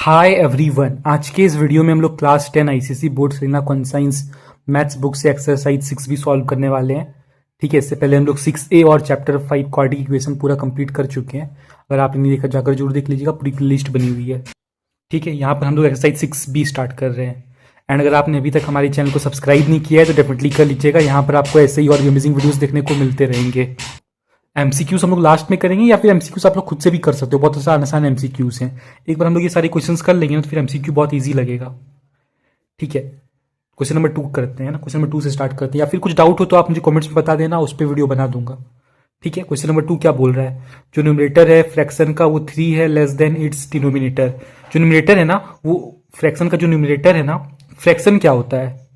Hi everyone, आज के इस वीडियो में हम लोग क्लास 10 आईसीएसई बोर्ड सेना कॉन्साइंस मैथ्स बुक से एक्सरसाइज 6 भी सॉल्व करने वाले हैं। ठीक है, इससे पहले हम लोग 6A और चैप्टर 5 क्वाड्रेटिक इक्वेशन पूरा कंप्लीट कर चुके हैं। अगर आपने नहीं देखा जाकर जरूर देख लीजिएगा, पूरी लिस्ट बनी हुई है। ठीक है, यहाँ पर हम लोग एक्सरसाइज 6B स्टार्ट कर रहे हैं। एंड अगर आपने अभी तक हमारे चैनल को सब्सक्राइब नहीं किया है तो डेफिनेटली कर लीजिएगा। यहाँ पर आपको ऐसे ही और अमेजिंग वीडियोस देखने को मिलते रहेंगे। एमसीक्यूज हम लोग लास्ट में करेंगे या फिर एमसीक्यूज आप लोग खुद से भी कर सकते हो, बहुत आसान आसान एमसीक्यूज हैं। एक बार हम लोग ये सारे क्वेश्चंस कर लेंगे ना तो फिर एमसीक्यू बहुत इजी लगेगा। ठीक है, क्वेश्चन नंबर 2 करते हैं ना, क्वेश्चन नंबर 2 से स्टार्ट करते हैं। या फिर कुछ डाउट हो तो आप मुझे कमेंट्स में बता देना, उस पर वीडियो बना दूंगा। ठीक है, क्वेश्चन नंबर 2 क्या बोल रहा है, जो न्यूमरेटर है फ्रैक्शन का वो 3 है लेस देन इट्स डिनोमिनेटर। जो न्यूमरेटर है ना, वो फ्रैक्शन का जो न्यूमरेटर है ना, फ्रैक्शन क्या होता है,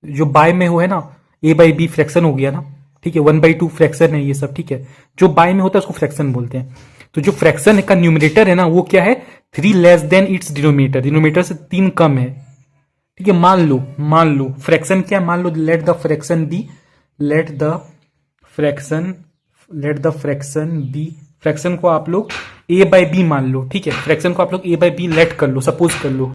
जो बाय में हो है ना, ए बाई बी फ्रैक्शन हो गया ना। ठीक है, 1/2 फ्रैक्शन है ये सब। ठीक है, जो बाय में होता है उसको फ्रैक्शन बोलते हैं। तो जो फ्रैक्शन का न्यूमरेटर है ना वो क्या है, 3 less than its denominator, denominator से 3 कम है। ठीक है, मान लो फ्रैक्शन क्या, मान लो let the fraction be, fraction को आप लोग ए बाई बी मान लो। ठीक है, फ्रैक्शन को आप लोग ए बाई बी लेट कर लो, सपोज कर लो।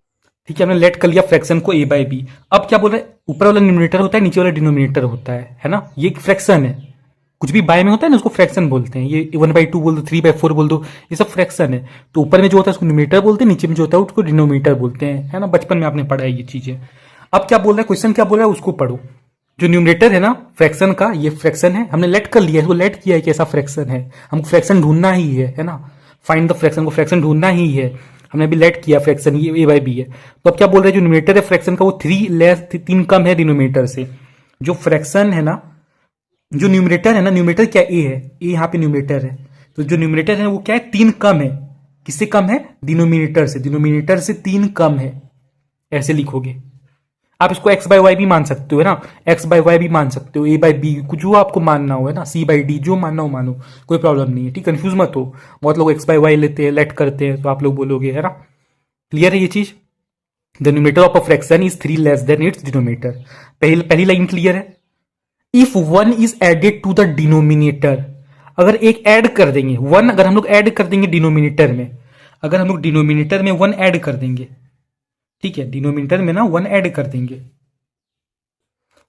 ठीक है, हमने लेट कर लिया फ्रैक्शन को ए बाई बी। अब क्या बोल रहे हैं, ऊपर वाला न्यूमरेटर होता है, नीचे वाला डिनोमिनेटर होता है ना। ये एक फ्रैक्शन है, कुछ भी बाय में होता है ना उसको फ्रैक्शन बोलते हैं। ये 1/2 बोल दो, 3/4 बोल दो, ये सब फ्रैक्शन है। तो ऊपर में जो होता है उसको न्यूमरेटर बोलते हैं, नीचे में जो होता है उसको डिनोमिनेटर बोलते हैं, है ना। बचपन में आपने पढ़ा है ये चीजें। अब क्या बोल रहा है, क्वेश्चन क्या बोल रहा है उसको पढ़ो। जो न्यूमरेटर है ना फ्रैक्शन का, ये फ्रैक्शन है, हमने लेट कर लिया है, इसको लेट किया है कि ऐसा फ्रैक्शन है, हमको फ्रैक्शन ढूंढना ही है ना। फाइंड द फ्रैक्शन, को फ्रैक्शन ढूंढना ही है, हमने अभी लेट किया फ्रैक्शन, ये ए बाई बी है। तो अब क्या बोल रहे हैं, जो न्यूमरेटर है फ्रैक्शन का वो 3 कम है डिनोमिनेटर से। जो फ्रैक्शन है ना, जो न्यूमरेटर है ना, न्यूमरेटर क्या ए है, ए यहाँ पे न्यूमरेटर है। तो जो न्यूमरेटर है वो क्या है, 3 कम है। किससे कम है, डिनोमिनेटर से, डिनोमिनेटर से 3 कम है। ऐसे लिखोगे आप इसको एक्स बाई वाई भी मान सकते हो, है ना, एक्स बाई वाई भी मान सकते हो, ए बाई बी, कुछ जो आपको मानना हो, है ना, सी बाई डी, जो मानना हो मानो, कोई प्रॉब्लम नहीं है। ठीक, कंफ्यूज मत हो। बहुत लोग एक्स बाई वाई लेते हैं, लेट करते हैं, तो आप लोग बोलोगे, है ना। क्लियर है ये चीज। The numerator of a fraction is 3 less than its denominator. पहली लाइन क्लियर है। If 1 is added to the denominator, अगर एक ऐड कर देंगे 1, अगर हम लोग ऐड कर देंगे डिनोमिनेटर में, अगर हम लोग डिनोमिनेटर में 1 ऐड कर देंगे, ठीक है, डिनोमिनेटर में ना 1 ऐड कर देंगे।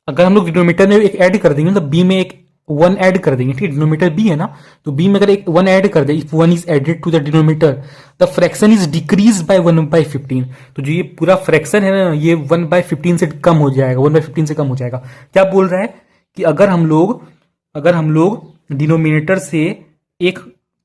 अगर हम लोग डिनोमिनेटर में एक ऐड कर देंगे मतलब बी में एक 1 ऐड कर देंगे। ठीक है, डिनोमिनेटर बी है ना, तो बी में अगर एक 1 ऐड कर दे, if 1 is added to the denominator the fraction is decrease by 1/15। तो जो ये पूरा फ्रैक्शन है ना, ये 1/15 से कम हो जाएगा, 1/15 से कम हो जाएगा। क्या बोल रहा है कि अगर हम लोग डिनोमिनेटर से एक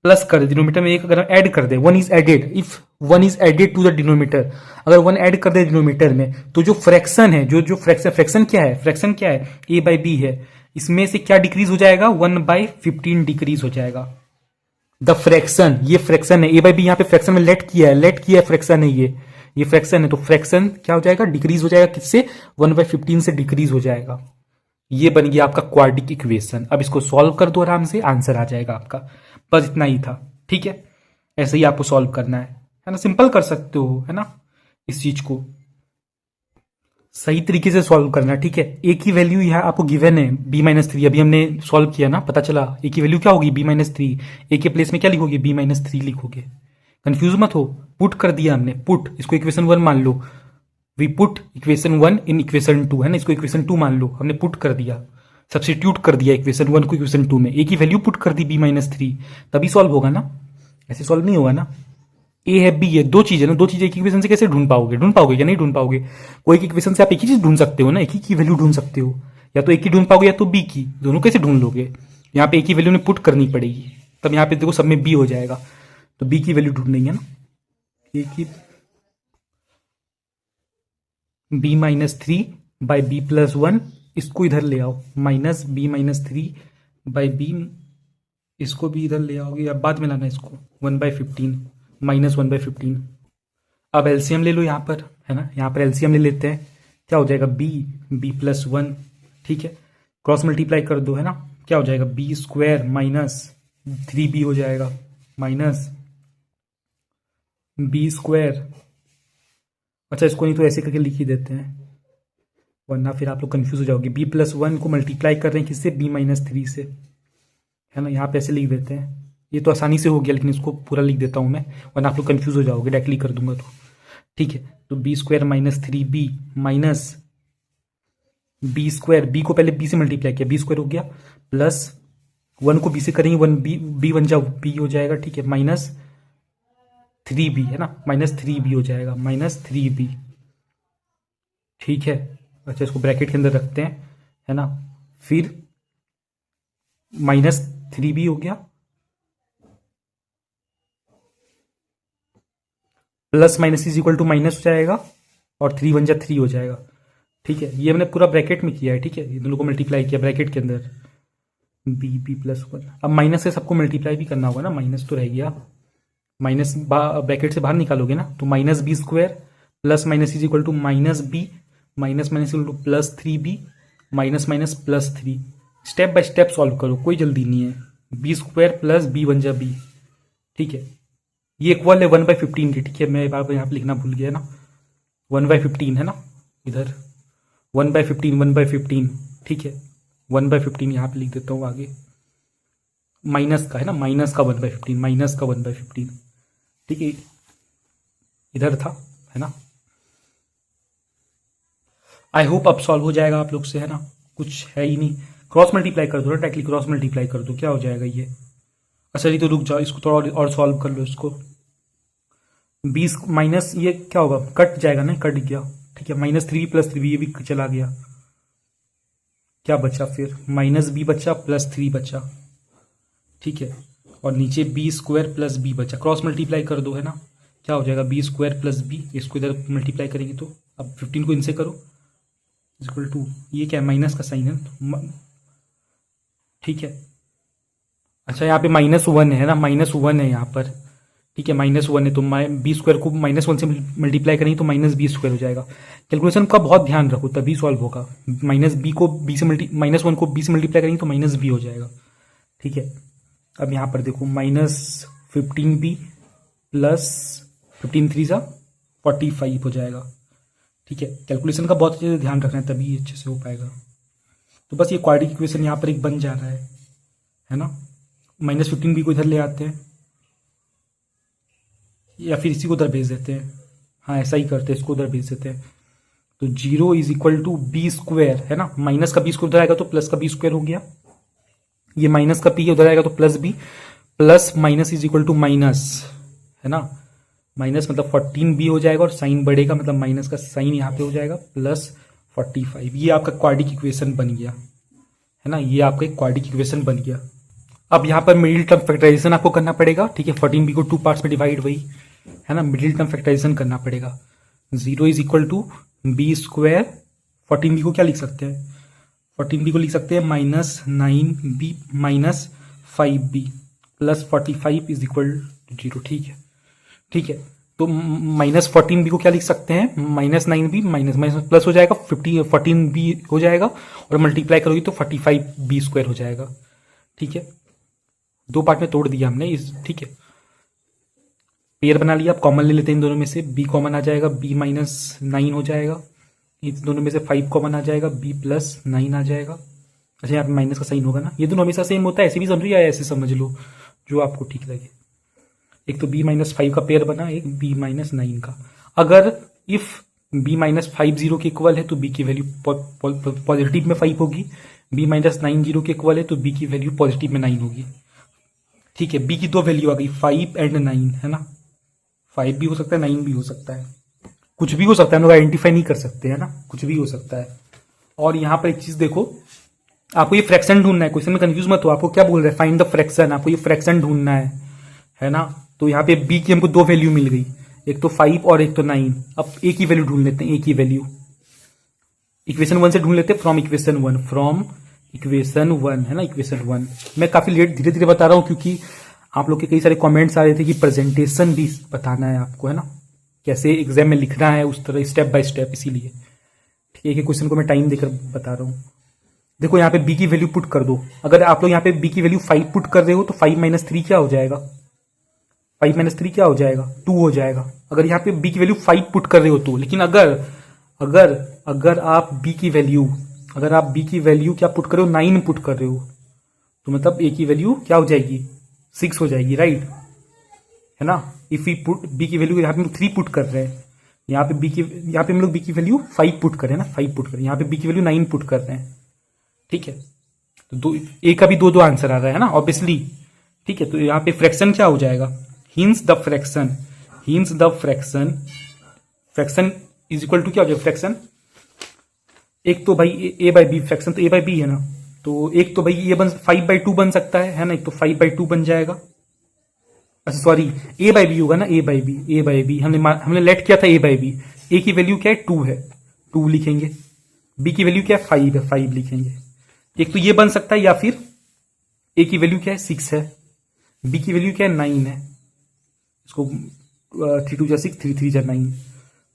प्लस कर दे, डिनोमिनेटर में एक अगर ऐड कर दे, 1 is added, if 1 is added to the denominator, अगर 1 ऐड कर दे डिनोमिनेटर में, तो जो फ्रैक्शन है, जो फ्रैक्शन क्या है, फ्रैक्शन क्या है, ए बाई बी है, इसमें से क्या डिक्रीज हो जाएगा, 1/15 डिक्रीज हो जाएगा। द फ्रैक्शन, ये फ्रैक्शन है, ए बाई बी यहाँ पे फ्रैक्शन में लेट किया है, फ्रैक्शन है ये फ्रैक्शन है। तो फ्रैक्शन क्या हो जाएगा, डिक्रीज हो जाएगा, किससे, 1/15 से डिक्रीज हो जाएगा। ये बन गया आपका क्वाड्रेटिक इक्वेशन। अब इसको सॉल्व कर दो आराम से, आंसर आ जाएगा आपका। बस इतना ही था। ठीक है, ऐसे ही आपको सॉल्व करना है ना, सिंपल कर सकते हो, है ना। इस चीज को सही तरीके से सॉल्व करना। ठीक है, ए की वैल्यू यहाँ आपको गिवन है b-3, अभी हमने सॉल्व किया ना, पता चला ए की वैल्यू क्या होगी, b-3। ए के प्लेस में क्या लिखोगे, b-3 लिखोगे। कंफ्यूज मत हो, पुट कर दिया हमने, पुट, इसको इक्वेशन 1 मान लो, we put equation 1 in equation 2, है ना, इसको इक्वेशन 2 मान लो, हमने पुट कर दिया, सब्स्टिट्यूट कर दिया इक्वेशन 1 को इक्वेशन 2 में, ए की वैल्यू पुट कर दी b-3, तभी सॉल्व होगा ना, ऐसे सॉल्व नहीं होगा ना। ए है बी है, दो चीजें ना, दो चीजें एक इक्वेशन से कैसे ढूंढ पाओगे या नहीं ढूंढ पाओगे। कोई एक इक्वेशन से आप एक ही चीज ढूंढ सकते हो ना, एक ही की वैल्यू ढूंढ सकते हो, या तो एक ही ढूंढ पाओगे या तो बी की, दोनों कैसे ढूंढ लोगे। यहाँ पे एक ही वैल्यू ने पुट करनी पड़ेगी, तब यहाँ पे देखो सब में बी हो जाएगा, तो बी की वैल्यू ढूंढेंगे ना, ए की b-3 बाई b+1, इसको इधर ले आओ, माइनस b-3 बाई b, इसको भी इधर ले आओगे या बाद में लाना इसको, 1/15 माइनस 1/15। अब एलसीएम ले लो यहाँ पर, है ना, यहाँ पर एलसीएम ले लेते हैं, क्या हो जाएगा, b+1। ठीक है, क्रॉस मल्टीप्लाई कर दो, है ना, क्या हो जाएगा, b² माइनस 3b हो जाएगा, माइनस b²। अच्छा, इसको नहीं तो ऐसे करके लिख ही देते हैं, वरना फिर आप लोग कंफ्यूज हो जाओगे। b+1 को मल्टीप्लाई कर रहे हैं किससे, b-3 से, है ना, यहाँ पे ऐसे लिख देते हैं। ये तो आसानी से हो गया, लेकिन इसको पूरा लिख देता हूं मैं, वरना आप लोग कंफ्यूज हो जाओगे, डायरेक्टली कर दूंगा तो। ठीक है, तो b square minus 3b minus b square, b को पहले बी से मल्टीप्लाई किया, बी स्क्वायर हो गया, प्लस 1 को बी से करेंगे, 1 बी, बी वन जा बी हो जाएगा, ठीक है, माइनस 3b है ना, माइनस 3b हो जाएगा, माइनस 3b, ठीक है। अच्छा, इसको ब्रैकेट के अंदर रखते हैं, है ना, फिर माइनस 3b हो गया, plus minus is equal to minus हो जाएगा, और 3 वन जा 3 हो जाएगा, ठीक है। ये मैंने पूरा ब्रैकेट में किया है, ठीक है, ये दोनों को मल्टीप्लाई किया ब्रैकेट के अंदर, बी प्लस 1। अब माइनस से सबको मल्टीप्लाई भी करना होगा ना, माइनस तो रह गया, माइनस ब्रैकेट से बाहर निकालोगे ना, तो minus b square plus minus is equal to minus b, minus minus equal to plus 3b, minus minus plus 3। Step by step solve करो, कोई जल्दी नहीं है। B square plus b one जा बी, ठीक है, ये इक्वल है 1/15 की, ठीक है, मैं बार बार यहाँ पे लिखना भूल गया ना, 1/15 है ना, इधर 1/15, ठीक है, 1/15 यहाँ पे लिख देता हूँ आगे, माइनस का है ना, माइनस का 1/15, माइनस का 1/15, ठीक है, इधर था, है ना। आई होप अब सॉल्व हो जाएगा आप लोग से, है ना, कुछ है ही नहीं। क्रॉस मल्टीप्लाई कर दो ना, डायरेक्टली क्रॉस मल्टीप्लाई कर दो, क्या हो जाएगा ये। अच्छा, ये तो रुक जाओ, इसको थोड़ा और सॉल्व कर लो इसको। 20 माइनस ये क्या होगा, कट जाएगा ना, कट गया, ठीक है, माइनस 3 प्लस 3 ये भी चला गया, क्या बचा फिर, माइनस बी बचा प्लस 3 बचा, ठीक है, और नीचे बी स्क्वायर प्लस बी बचा, क्रॉस मल्टीप्लाई कर दो, है ना, क्या हो जाएगा, बी स्क्वायर प्लस बी, इसको इधर मल्टीप्लाई करेंगे तो अब 15 को इनसे करो, इक्वल टू, ये क्या है, माइनस का साइन है, ठीक है। अच्छा, यहाँ पे -1 है ना, -1 है यहाँ पर, ठीक है, -1 है, तो बी स्क्वायर को -1 से मल्टीप्लाई करेंगे तो माइनस बी स्क्वायर हो जाएगा। कैलकुलेशन का बहुत ध्यान रखो तभी सॉल्व होगा। -1 को बी से मल्टीप्लाई करेंगे तो माइनस बी हो जाएगा, ठीक है। अब यहाँ पर देखो, -15b प्लस 15 3 सा 45 हो जाएगा, ठीक है। कैलकुलेशन का बहुत अच्छे से ध्यान रखना है तभी अच्छे से हो पाएगा। तो बस ये क्वाड्रेटिक इक्वेशन यहाँ पर एक बन जा रहा है ना। -15b को इधर ले आते हैं या फिर इसी को उधर भेज देते हैं, हाँ ऐसा ही करते हैं, इसको उधर भेज देते हैं। तो 0 is equal to b square, है ना, माइनस का बी स्क्वायर उधर आएगा तो प्लस का बी स्क्वायर हो गया, ये माइनस का पी उधर आएगा तो plus b, plus minus is equal to minus, है ना, माइनस मतलब 14b हो जाएगा, और साइन बढ़ेगा मतलब माइनस का साइन यहाँ पे हो जाएगा, प्लस 45। ये आपका क्वाड्रेटिक इक्वेशन बन गया, है ना, ये आपका एक क्वाड्रेटिक इक्वेशन बन गया। अब यहाँ पर मिडिल टर्म फैक्टराइजेशन आपको करना पड़ेगा, ठीक है, 14b को 2 पार्ट्स में डिवाइड, वही है ना, मिडिल टर्म फैक्टराइजेशन करना पड़ेगा। 0 is equal to b square, 14b को क्या लिख सकते हैं, 14b को लिख सकते हैं -9b minus 5b plus 45 is equal to 0, ठीक है, ठीक है। तो -14b को क्या लिख सकते हैं, -9b माइनस प्लस हो जाएगा, 14b हो जाएगा, और मल्टीप्लाई करोगे तो 45b स्क्वायर हो जाएगा, ठीक है। 2 पार्ट में तोड़ दिया हमने इस, ठीक है, पेयर बना लिया। आप कॉमन ले लेते हैं इन दोनों में से, b कॉमन आ जाएगा, b -9 हो जाएगा, इन दोनों में से 5 कॉमन आ जाएगा, b + 9 आ जाएगा। अच्छा, यहाँ पे माइनस का साइन होगा ना, ये दोनों हमेशा सेम होता है, ऐसे भी समझो या ऐसे समझ लो, जो आपको ठीक लगे। एक तो b -5 का पेयर बना, एक b -9 का। अगर इफ b -5 0 के इक्वल है तो b की वैल्यू पॉजिटिव में 5 होगी, b -9 0 के इक्वल है तो b की वैल्यू पॉजिटिव में 9 होगी, ठीक है। b की 2 वैल्यू आ गई, 5 एंड 9, है ना, 5 भी हो सकता है, 9 भी हो सकता है, कुछ भी हो सकता है, हम लोग आइडेंटिफाई नहीं कर सकते, है ना, कुछ भी हो सकता है। और यहाँ पर एक चीज देखो, आपको ये फ्रैक्शन ढूंढना है, क्वेश्चन में कंफ्यूज मत हो, आपको क्या बोल रहे हैं, फाइंड द फ्रैक्शन, आपको ये फ्रैक्शन ढूंढना है ना। तो यहाँ पे b की हमको 2 वैल्यू मिल गई, एक तो 5 और एक तो 9। अब a की वैल्यू ढूंढ लेते हैं, a की वैल्यू इक्वेशन 1 से ढूंढ लेते हैं, फ्रॉम इक्वेशन 1, है ना, इक्वेशन 1। मैं काफी लेट धीरे धीरे बता रहा हूँ क्योंकि आप लोग के कई सारे कमेंट्स आ रहे थे कि प्रेजेंटेशन भी बताना है आपको, है ना, कैसे एग्जाम में लिखना है उस तरह स्टेप बाय स्टेप, इसीलिए ठीक है, क्वेश्चन को मैं टाइम देकर बता रहा हूँ। देखो यहाँ पे b की वैल्यू पुट कर दो, अगर आप लोग यहाँ पे b की वैल्यू 5 पुट कर रहे हो तो 5 - 3 क्या हो जाएगा, 5 - 3 क्या हो जाएगा, 2 हो जाएगा। अगर यहाँ पे b की वैल्यू 5 पुट कर रहे हो तो, लेकिन अगर अगर अगर आप b की वैल्यू क्या पुट कर रहे हो, 9 पुट कर रहे हो, तो मतलब a की वैल्यू क्या हो जाएगी, 6 हो जाएगी, राइट, है ना। इफ वी पुट b की वैल्यू यहाँ पे 3 पुट कर रहे हैं, यहाँ पे हम लोग बी की वैल्यू 5 पुट करें ना, 5 पुट करें, यहाँ पे बी की वैल्यू 9 पुट कर रहे हैं। ठीक है, तो ए का भी दो आंसर आ रहा है ना ऑब्वियसली। ठीक है, तो यहाँ पे फ्रैक्शन क्या हो जाएगा, hence the fraction, fraction is equal to क्या हो जाएगा, फ्रैक्शन एक तो भाई ए बाई बी, फ्रैक्शन तो ए बाई बी है ना, तो एक तो भाई ये 5/2 बन सकता है ना, एक तो 5/2 बन जाएगा। अच्छा सॉरी, ए बाई बी होगा ना, ए बाई बी हमने लेट किया था ए बाई बी। ए की वैल्यू क्या है, 2 है, 2 लिखेंगे। बी की वैल्यू क्या है, 5 है, 5 लिखेंगे। एक तो ये बन सकता है, या फिर ए की वैल्यू क्या है, 6 है, बी की वैल्यू क्या है, 9 है। इसको 3 2 6, 3 3 9,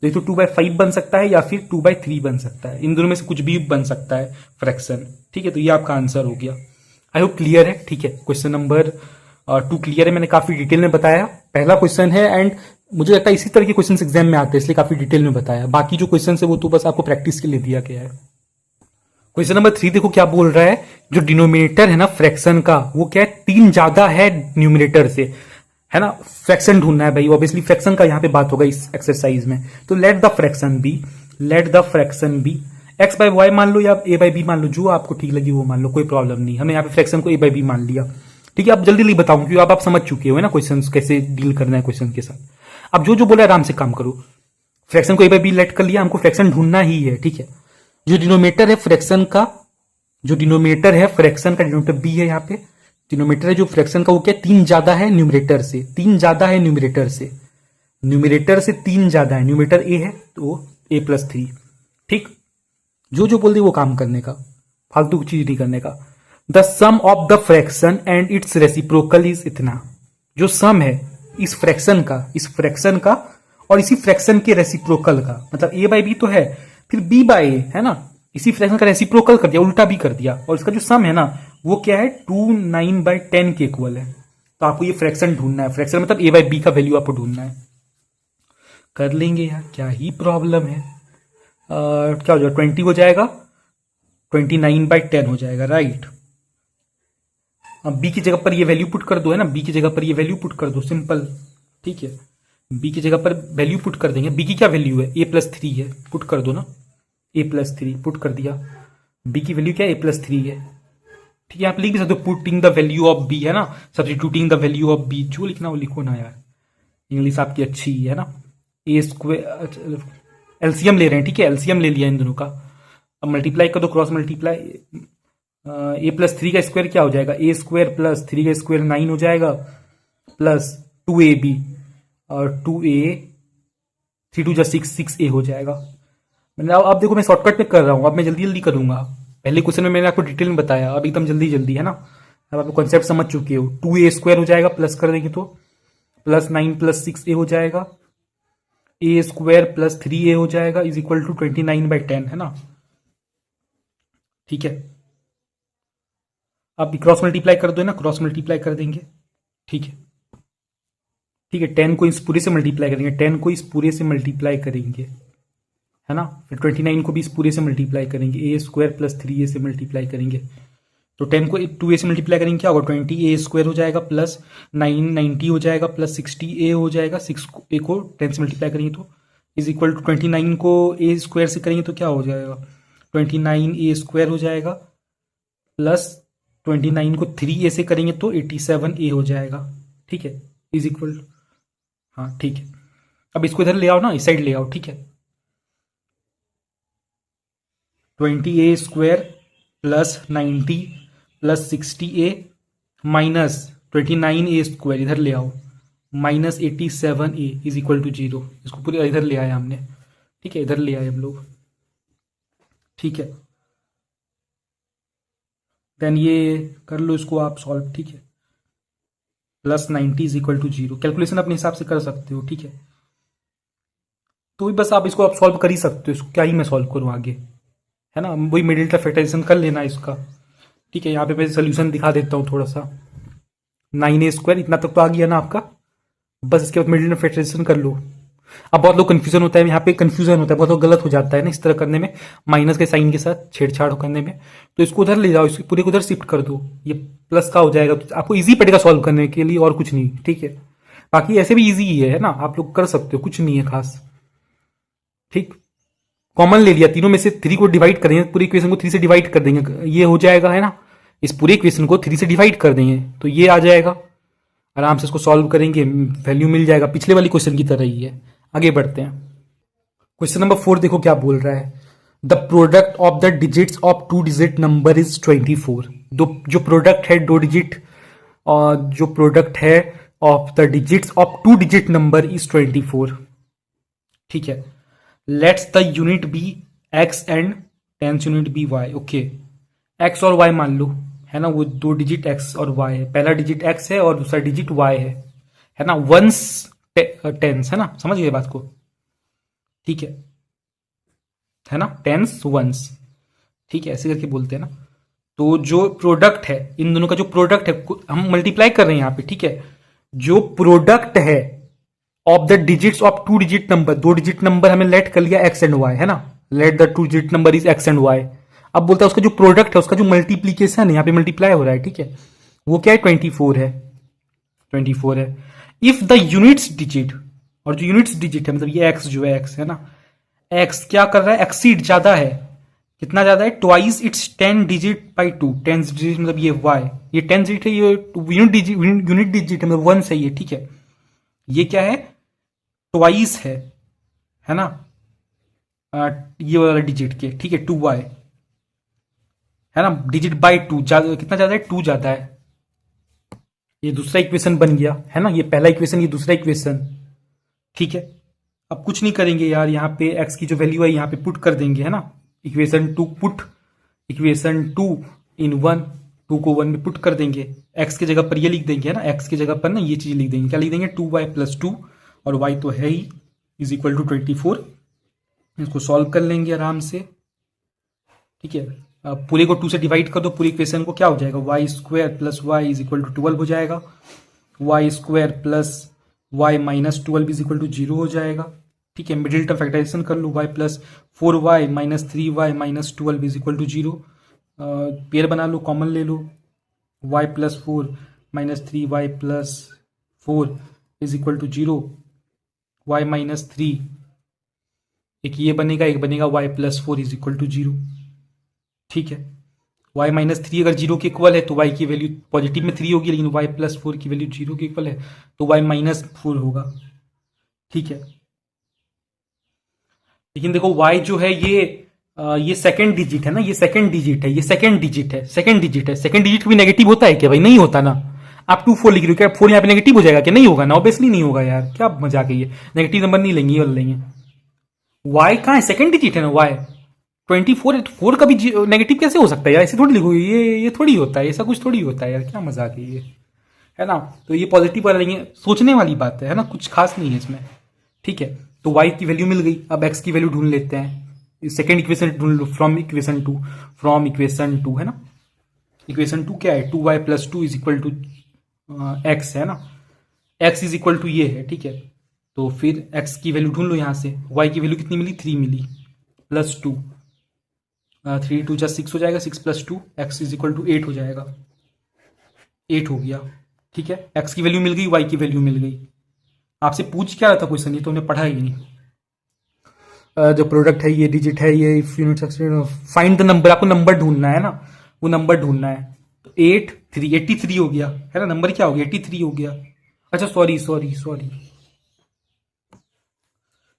तो ये तो 2/5 बन सकता है या फिर 2/3 बन सकता है, इन दोनों में से कुछ भी बन सकता है फ्रैक्शन। ठीक है, तो ये आपका आंसर हो गया। आई होप क्लियर है। ठीक है, क्वेश्चन नंबर 2 क्लियर है, मैंने काफी डिटेल में बताया। पहला क्वेश्चन है एंड मुझे लगता है इसी तरह के क्वेश्चन एग्जाम में आते हैं, इसलिए काफी डिटेल में बताया। बाकी जो क्वेश्चन है वो तो बस आपको प्रैक्टिस के लिए दिया गया है। क्वेश्चन नंबर 3 देखो क्या बोल रहा है, जो डिनोमिनेटर है ना फ्रैक्शन का, वो क्या है, 3 ज्यादा है न्यूमिनेटर से, है ना। फ्रैक्शन ढूंढना है भाई, ऑब्वियसली फ्रैक्शन का यहाँ पे बात होगा इस एक्सरसाइज में। तो let the fraction be x by y मान लो या ए बाई बी मान लो, जो आपको ठीक लगी वो मान लो, कोई प्रॉब्लम नहीं। हमने यहाँ पे फ्रैक्शन को ए बाई बी मान लिया। ठीक है, अब जल्दी जल्दी बताऊं क्योंकि अब आप समझ चुके हो ना क्वेश्चन कैसे डील करना है क्वेश्चन के साथ। अब जो बोला आराम से काम करो। फ्रैक्शन को ए बाई बी लेट कर लिया, हमको फ्रैक्शन ढूंढना ही है। ठीक है, जो डिनोमिनेटर है फ्रैक्शन का, डिनोमिनेटर बी है यहाँ पे, डिनोमिनेटर है जो फ्रैक्शन का, वो क्या 3 ज्यादा है न्यूमरेटर से, 3 ज्यादा है न्यूमरेटर से, 3 ज्यादा है, न्यूमरेटर ए है तो a+3। ठीक, जो बोल दे वो काम करने का, फालतू की चीज नहीं करने का। The sum of the fraction and its reciprocal is इतना, जो सम है इस फ्रैक्शन का और इसी फ्रैक्शन के रेसिप्रोकल का, मतलब a बाई बी तो है, फिर b बाई ए है ना, इसी फ्रैक्शन का रेसिप्रोकल कर दिया, उल्टा भी कर दिया, और इसका जो सम है ना वो क्या है, 2 9/10 के इक्वल है। तो आपको ये फ्रैक्शन ढूंढना है, फ्रैक्शन मतलब a बाई बी का वैल्यू आपको ढूंढना है। कर लेंगे यार, क्या ही प्रॉब्लम है। क्या हो जाएगा, 20 हो जाएगा, 29/10 हो जाएगा, राइट। अब बी की जगह पर ये वैल्यू पुट कर दो, है ना, बी की जगह पर ये वैल्यू पुट कर दो, सिंपल। ठीक है, बी की जगह पर वैल्यू पुट कर देंगे। बी की क्या वैल्यू है, a+3 है, पुट कर दो ना, a+3 पुट कर दिया। बी की वैल्यू क्या है, a+3 है। ठीक है, आप लिख भी सकते हो putting the value of b, है ना, substituting the value of b, जो लिखना वो लिखो ना यार, इंग्लिश आपकी अच्छी ही है ना। a², एलसीएम ले रहे हैं, ठीक है, एलसीएम ले लिया इन दोनों का। अब मल्टीप्लाई कर दो, क्रॉस मल्टीप्लाई, a+3 का स्क्वायर क्या हो जाएगा, a² + 3 का स्क्वायर 9 हो जाएगा, प्लस 2ab और 2a, 3 2 6 6a हो जाएगा। मैंने अब देखो मैं शॉर्टकट में कर रहा हूं, अब मैं जल्दी जल्दी करूंगा। पहले क्वेश्चन में मैंने आपको डिटेल में बताया, अब एकदम जल्दी जल्दी, है ना। अब आप कॉन्सेप्ट समझ चुके हो। 2a² हो जाएगा, प्लस कर देंगे तो प्लस 9 + 6a हो जाएगा, a² + 3a हो जाएगा, इज इक्वल टू 29/10, है ना। ठीक है, अब क्रॉस मल्टीप्लाई कर दो ना, क्रॉस मल्टीप्लाई कर देंगे। ठीक है, ठीक है, 10 को इस पूरे से मल्टीप्लाई करेंगे, 10 को इस पूरे से मल्टीप्लाई करेंगे, है ना। फिर 29 को भी इस पूरे से मल्टीप्लाई करेंगे, a² + 3a से मल्टीप्लाई करेंगे। तो 10 को 2a से मल्टीप्लाई करेंगे, क्या होगा, 20a² हो जाएगा, प्लस 9 90 हो जाएगा, प्लस 60a हो जाएगा। 6a को 10 से मल्टीप्लाई करेंगे तो इज इक्वल टू 29 को a² से करेंगे तो क्या हो जाएगा, 29a² हो जाएगा, प्लस 29 को 3a से करेंगे तो 87a हो जाएगा। ठीक है, इज इक्वल, हाँ ठीक है। अब इसको इधर ले आओ ना, इस साइड ले आओ। ठीक है, 20a² plus 90 plus 60a minus 29a² इधर ले आओ, minus 87a is equal to 0। इसको पूरे इधर ले आया हमने। ठीक है, इधर ले आए हम लोग। ठीक है, देन ये कर लो इसको आप सॉल्व। ठीक है, plus 90 is equal to 0, calculation अपने हिसाब से कर सकते हो। ठीक है, तो बस आप इसको आप सॉल्व कर ही सकते हो, इसको क्या ही मैं सॉल्व करूं आगे, है ना। वही मिडिल टर्म फैक्टराइजेशन कर लेना इसका। ठीक है, यहाँ पे मैं सोल्यूशन दिखा देता हूँ थोड़ा सा। 9a² इतना तक तो आ गया ना आपका, बस इसके बाद मिडिल टर्म फैक्टराइजेशन कर लो। अब बहुत लोग कंफ्यूजन होता है, यहाँ पे कंफ्यूजन होता है, बहुत लोग गलत हो जाता है ना इस तरह करने में, माइनस के साइन के साथ छेड़छाड़ करने में। तो इसको उधर ले जाओ, इसको पूरे को उधर शिफ्ट कर दो, ये प्लस का हो जाएगा, तो आपको इजी पड़ेगा सॉल्व करने के लिए, और कुछ नहीं। ठीक है, बाकी ऐसे भी इजी ही है ना, आप लोग कर सकते हो, कुछ नहीं है खास। ठीक, कॉमन ले लिया, तीनों में से 3 को डिवाइड करेंगे, पूरी इक्वेशन को 3 से डिवाइड कर देंगे, ये हो जाएगा, है ना। इस पूरी इक्वेशन को 3 से डिवाइड कर देंगे तो ये आ जाएगा, आराम से इसको सॉल्व करेंगे, वैल्यू मिल जाएगा, पिछले वाली क्वेश्चन की तरह ही है। आगे बढ़ते हैं, क्वेश्चन नंबर 4 देखो क्या बोल रहा है। The product of the digits of 2 digit number is 24। जो प्रोडक्ट है 2 डिजिट, और जो प्रोडक्ट है of the digits of 2 digit number is 24। ठीक है, let's the unit be x and tens unit be y. Okay, x और y मान लो, है ना, वो 2 डिजिट एक्स और वाई है, पहला डिजिट एक्स है और दूसरा डिजिट वाई है ना, वंस टेंस, है ना, समझ गए बात को। ठीक है ना, टेंस वंस, ठीक है, ऐसे करके बोलते हैं ना। तो जो प्रोडक्ट है, इन दोनों का जो प्रोडक्ट है, हम मल्टीप्लाई कर रहे हैं यहां पे, ठीक है। जो प्रोडक्ट है of the digits of 2 digit number, 2 digit number हमने लेट कर लिया एक्स एंड वाई, है ना, let the 2 digit number is x and y. अब बोलता है उसका जो प्रोडक्ट है, उसका जो मल्टीप्लीकेशन है, यहाँ पे मल्टीप्लाई हो रहा है, ठीक है, वो क्या है, 24 है, 24 है। इफ द यूनिट्स डिजिट, और जो यूनिट्स डिजिट है, मतलब ये एक्स जो है, एक्स है ना, एक्स क्या कर रहा है, एक्सीड ज्यादा है, कितना ज्यादा है, twice its 10 digit by 2, 10 digit मतलब ये वाई, ये 10 डिजिट है, ये यूनिट डिजिट है, मतलब 1 से ये, ठीक है, ये क्या है, ट्वाइस है ना, ये वाला डिजिट के, ठीक है, 2y है ना, डिजिट बाई 2, कितना ज्यादा है, 2 ज्यादा है। ये दूसरा इक्वेशन बन गया, है ना, ये पहला इक्वेशन, ये दूसरा इक्वेशन, ठीक है। अब कुछ नहीं करेंगे यार, यहाँ पे x की जो वैल्यू है यहाँ पे पुट कर देंगे, है ना, इक्वेशन 2 पुट, इक्वेशन 2 इन 1, 2 को 1 में पुट कर देंगे, x की जगह पर ये लिख देंगे, है ना, x की जगह पर ना ये चीज लिख देंगे, क्या लिख देंगे, 2y प्लस 2, और y तो है ही, इज इक्वल टू 24। इसको सॉल्व कर लेंगे आराम से, ठीक है। पूरे को 2 से डिवाइड कर दो, पूरी इक्वेशन को, क्या हो जाएगा, y square plus y is equal to 12 हो जाएगा, y square plus y minus 12 is equal to 0 हो जाएगा, ठीक है। मिडिल टर्म फैक्टराइजेशन कर लो, y plus 4y minus 3y minus 12 is equal to 0, pair बना लो, कॉमन ले लो, y plus 4 minus 3y plus 4 is equal to 0, y minus 3, एक ये बनेगा, एक बनेगा y plus 4 is equal to 0, ठीक है। y माइनस 3 अगर 0 के इक्वल है तो y की वैल्यू पॉजिटिव में 3 होगी, लेकिन y प्लस 4 की वैल्यू 0 के इक्वल है तो y माइनस 4 होगा, ठीक है। लेकिन देखो y जो है ये सेकंड डिजिट है ना, ये सेकंड डिजिट है, ये सेकंड डिजिट है, सेकंड डिजिट है, सेकंड डिजिट भी नेगेटिव होता है क्या भाई, नहीं होता ना। आप 2 4 लिख रहे हो, क्या 4 यहाँ पे नेगेटिव हो जाएगा क्या, नहीं होगा ना, ऑब्वियसली नहीं होगा यार, क्या मजाक है ये, नेगेटिव नंबर नहीं लेंगे, ये वाला लेंगे। y कहाँ है, सेकंड डिजिट है ना y, 24 4 का भी नेगेटिव कैसे हो सकता है यार, ऐसे थोड़ी लिखोगे, ये थोड़ी होता है, ऐसा कुछ थोड़ी होता है यार, क्या मजाक है ये, है ना। तो ये पॉजिटिव वाला लेंगे, सोचने वाली बात है ना, कुछ खास नहीं है इसमें, ठीक है। तो y की वैल्यू मिल गई, अब x की वैल्यू ढूंढ लेते हैं, सेकेंड इक्वेशन ढूंढ लो, फ्रॉम इक्वेशन 2, है ना, इक्वेशन 2 क्या है, 2y plus 2 is equal to x, है ना, x इज इक्वल टू ये है, ठीक है। तो फिर x की वैल्यू ढूंढ लो यहाँ से, y की वैल्यू कितनी मिली, 3 मिली, प्लस 2, 3 2 जा 6 हो जाएगा, 6 plus 2 x is equal to 8 हो जाएगा, 8 हो गया, ठीक है। x की वैल्यू मिल गई, y की वैल्यू मिल गई। आपसे पूछ क्या रहा था क्वेश्चन, ये तो हमने पढ़ा ही नहीं। जो प्रोडक्ट है, ये डिजिट है, ये यूनिट, फाइंड द नंबर, आपको नंबर ढूंढना है ना, वो नंबर ढूंढना है। तो 83 हो गया, है ना, नंबर क्या हो गया, 83 हो गया। अच्छा सॉरी,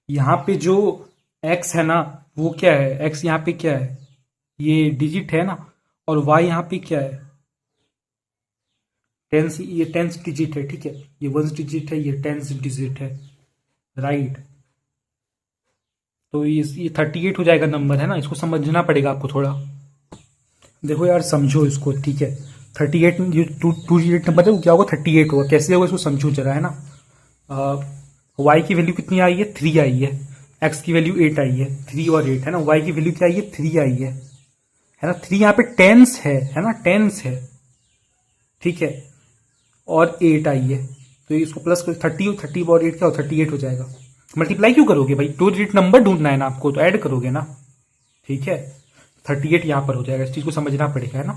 यहाँ पे जो x है ना, वो क्या है, x यहाँ पे क्या है, ये डिजिट है ना, और y यहाँ पे क्या है, टेंस, ये टेंस डिजिट है, ठीक है, ये वंस डिजिट है, ये टेंस डिजिट है, राइट। तो ये 38 हो जाएगा नंबर, है ना, इसको समझना पड़ेगा आपको थोड़ा, देखो यार समझो इसको, ठीक है। 38 ये 2 डिजिट नंबर है, वो क्या होगा, 38 होगा, कैसे होगा इसको समझो जरा, है ना। y की वैल्यू कितनी आई है, 3 आई है, x की वैल्यू 8 आई है, 3 और 8, है ना, y की वैल्यू क्या आई है, 3 आई है ना, 3 यहाँ पे टेंस है ना, टेंस है, ठीक है, और 8 आई है, तो इसको प्लस 30 और 8 क्या हो, 38 हो जाएगा। मल्टीप्लाई क्यों करोगे भाई, 2 डिजिट नंबर ढूंढना है ना आपको, तो ऐड करोगे ना, ठीक है। 38 यहां पर हो जाएगा, इस चीज को समझना पड़ेगा, है ना।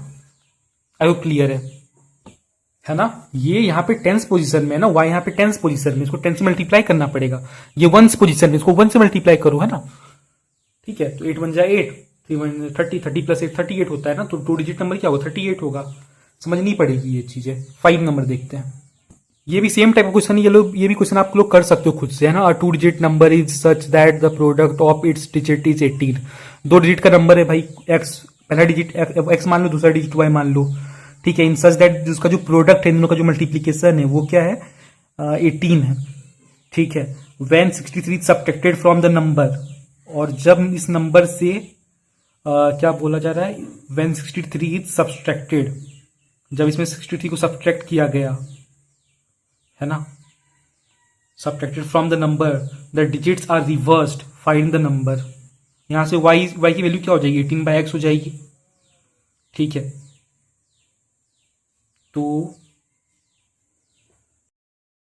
आई होप क्लियर है ना। ये यहाँ पे टेंस पोजीशन में है ना, y यहाँ पे टेंस पोजीशन में, इसको 10 से मल्टीप्लाई करना पड़ेगा, ये वंस पोजीशन में, इसको 1 से मल्टीप्लाई करो, है ना। ठीक है, तो 8 बन जाए 8, 3 बन 30, 30 प्लस 8 38 होता है ना, तो 2 डिजिट नंबर क्या होगा, 38 होगा। समझनी पड़ेगी ये चीजें। 5 नंबर देखते हैं। ये भी सेम टाइप का क्वेश्चन, ये भी क्वेश्चन आप लोग कर सकते हो खुद से, है ना। 2 digit number is such that the product of its digit is 18। 2 digit का नंबर है भाई एक्स, पहला डिजिट एक्स मान लो, दूसरा डिजिट वाई मान लो, ठीक है। इन सच दैट उसका जो प्रोडक्ट है, इन दोनों का जो मल्टीप्लीकेशन है वो क्या है, 18 है, ठीक है। When 63 subtracted from the number, और जब इस नंबर से क्या बोला जा रहा है, व्हेन 63 इज सब्ट्रैक्टेड, जब इसमें 63 को सब्ट्रैक्ट किया गया, है ना, subtracted from the number, the digits are reversed, find the number. यहां से y की वैल्यू क्या हो जाएगी, 18/x हो जाएगी, ठीक है। तो